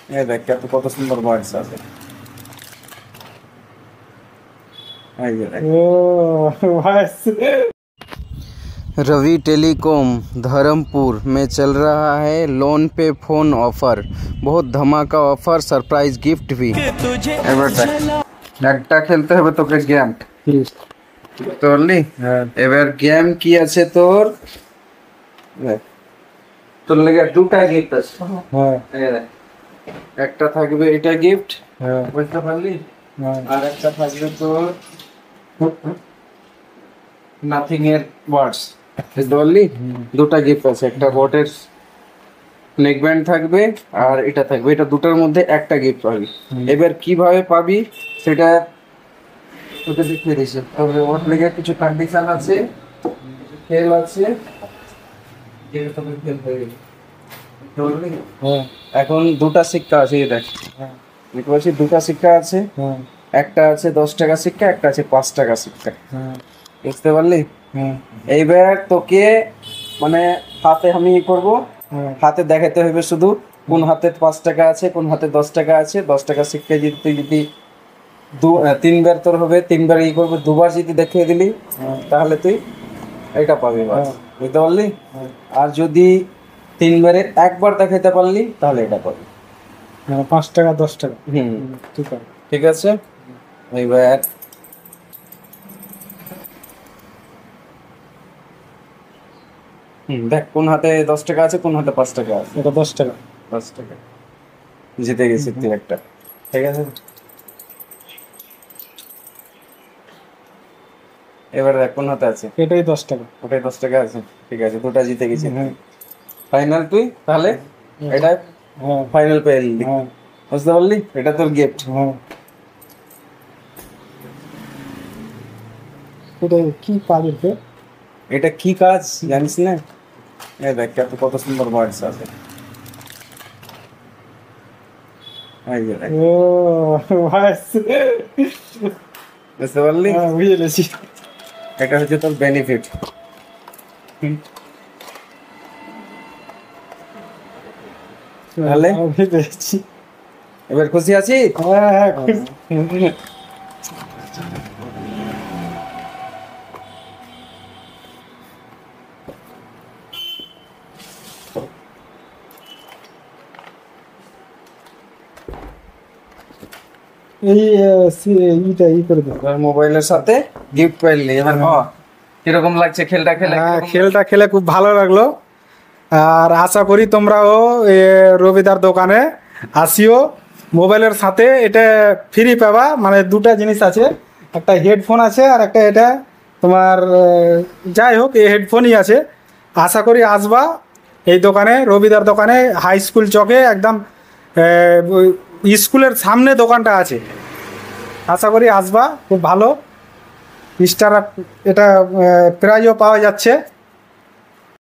এই দেখ কত সুন্দর ভয়েস আছে। এই যে দেখ। रवि टेलीकॉम धर्मपुर में चल रहा है लोन पे फोन ऑफर, बहुत धमाका ऑफर, सरप्राइज गिफ्ट भी। এবার দেখ একটা খেলতে হবে তোকে গেম তোরলি। এবার গেম কি আছে তোর, তোর লেগে দুটা গিফট আছে। হ্যাঁ এই দেখ একটা থাকবে এটা গিফট, বুঝতে পারলি? আর একটা থাকবে তোর নাথিং এর ওয়ার্ডস, বুঝতে পারলি? দুটা গিফট আছে, একটা বটের নেকব্যান্ড থাকবে আর এটা থাকবে, এটা দুটোর মধ্যে একটা গিফট পাবি। এবার কিভাবে পাবি সেটা তোকে দেখিয়ে দিচ্ছি। তবে ওর লেগে কিছু কন্ডিশন আছে, খেল আছে, যেটা তোকে খেলতে হবে। এখন দুটা শিক্ষা আছে, এই দেখ দেখতে পাচ্ছি দুটা শিক্ষা আছে, একটা আছে 10 টাকা শিক্ষা, একটা আছে 5 টাকা শিক্ষা, বুঝতে পারলি? এইবার তোকে মানে হাতে আমি করব, হাতে দেখাতে হবে শুধু কোন হাতে 5 টাকা আছে কোন হাতে 10 টাকা আছে। 10 টাকা শিক্ষা যদি তিনবার তোর হবে, তিনবার করবে, দুবার যদি দেখিয়ে দিলি তাহলে তুই এটা পাবি, বুঝতে পারলি? আর যদি তিনবারে একবার দেখাতে পারলি তাহলে এটা পাবি, 5 টাকা 10 টাকা। ঠিক আছে। এইবার দেখ কোন হাতে 10 টাকা আছে কোন হাতে 5 টাকা আছে। এটা 10 টাকা। 10 টাকা জিতে গেছি তুই একটা, ঠিক আছে। এবার দেখ কোন হাতে আছে, এটাই 10 টাকা। ওটাই 10 টাকা আছে, ঠিক আছে, দুটা জিতে গেছি। ফাইনাল তুই তাহলে এটা ফাইনাল পেয়ে নিলি, বুঝতে পারলি? এটা তোর গিফট। এটা কি পাবি? এটা কি কাজ জানিস না? এই দেখ কত সুন্দর ভয়েস আছে। এই যে দেখ, বুঝতে পারলি? বুঝে গেছি। এটা হচ্ছে তোর বেনিফিট। তাহলে এবার খুশি আছি? মোবাইলের সাথে গিফট পাইলি। এবার কিরকম লাগছে খেলটা খেলে? খেলটা খেলে খুব ভালো লাগলো, আর আশা করি তোমরাও রবিদার দোকানে আসিও। মোবাইলের সাথে এটা ফ্রি পাবা, মানে দুটা জিনিস আছে, একটা হেডফোন আছে আর একটা এটা তোমার যাই হোক এই হেডফোনই আছে। আশা করি আসবা এই দোকানে, রবিদার দোকানে, হাই স্কুল চকে একদম স্কুলের সামনে দোকানটা আছে। আশা করি আসবা, খুব ভালো স্টার, এটা প্রাইজও পাওয়া যাচ্ছে।